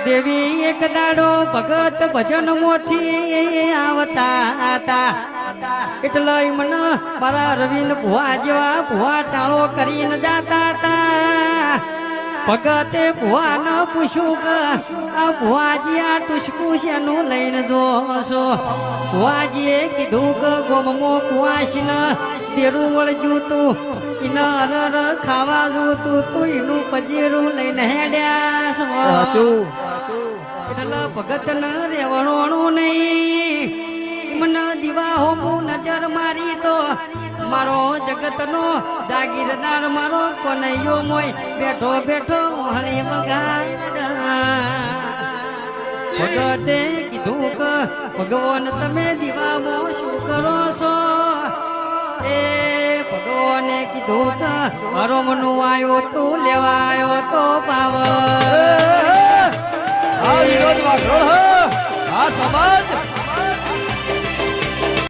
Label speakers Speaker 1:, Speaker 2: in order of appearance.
Speaker 1: દેવી એક દાડો ભગત ભજન મોથી આવતા હતા એટલે મને મારા રવિન ભુવા જેવા ભુવા ટાળો કરીને જાતા હતા ભગતે ભુવા ન પૂછ્યું કે આ ભુવાજી આ ટુસકું શેનું લઈને જોશો ભુવાજીએ કીધું કે ગોમમો કુવાસી ને દેરું વળજ્યું તું એને અરર ખાવા જોતું તું એનું પજેરું લઈને હેડ્યા છો એટલે ભગત ન રેવણોનું નહીં મને દીવા હોમું નજર મારી તો મારો જગતનો જાગીરદાર મારો કોનૈયો મોય બેઠો બેઠો હળી વગાડ ભગતે કીધું કે ભગવાન તમે દીવામાં શું કરો છો એ ભગવાને કીધું કે હરોમનું આવ્યો તું લેવાયો તો પાવ
Speaker 2: આ વિરોધ વાળો આ સમાજ